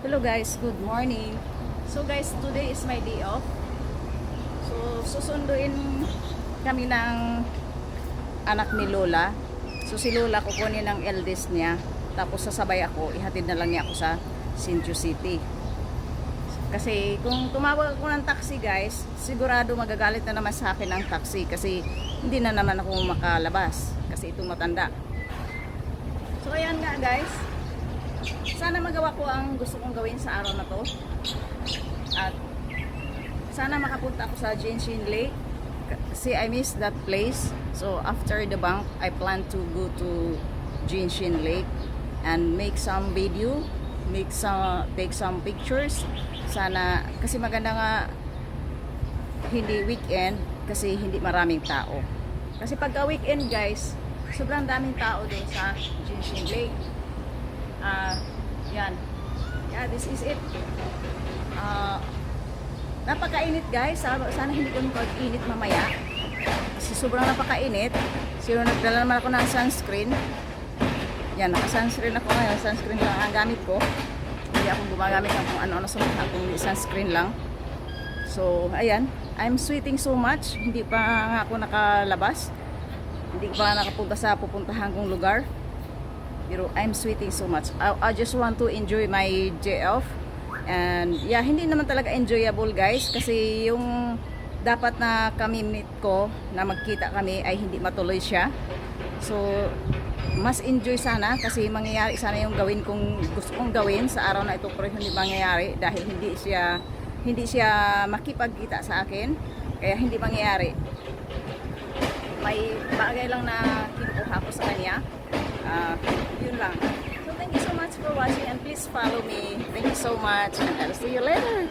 Hello guys, good morning. So guys, today is my day off. So susunduin kami ng anak ni Lola. So si Lola kukunin ng eldest niya. Tapos sasabay ako, ihatid na lang niya ako sa Sinju City. Kasi kung tumawag ako ng taxi guys, sigurado magagalit na naman sa akin ang taxi. Kasi hindi na naman ako makalabas. Kasi itong matanda. So ayan nga guys. Sana magawa ko ang gusto kong gawin sa araw na to. At sana makapunta ako sa Jinshin Lake. Kasi I miss that place. So after the bank, I plan to go to Jinshin Lake and make some video, take some pictures. Sana kasi maganda nga hindi weekend kasi hindi maraming tao. Kasi pagka weekend guys, sobrang daming tao doon sa Jinshin Lake. Yan. Yeah, this is it. Napakainit guys. Sana hindi kami mag-init mamaya. Kasi sobrang napakainit. So nagdala naman ako ng sunscreen. Yan, naka-sunscreen ako ngayon. Sunscreen lang ang gamit ko. Hindi ako gumagamit ng kung ano-ano sa mukha, kung sunscreen lang. So, ayan. I'm sweating so much. Hindi pa nga ako nakalabas. Hindi pa nakapunta sa pupuntahan kong lugar. Pero I'm sweating so much. I just want to enjoy my day off. And yeah, hindi naman talaga enjoyable guys. Kasi yung dapat na kami meet ko, na magkita kami, ay hindi matuloy siya. So, mas enjoy sana kasi mangyayari sana yung gawin kong gusto kong gawin sa araw na ito, pero hindi mangyayari dahil hindi siya makipagkita sa akin. Kaya hindi mangyayari. May bagay lang na kinukuha ko sa kanya. Yun lang. So thank you so much for watching and please follow me. Thank you so much and I'll see you later.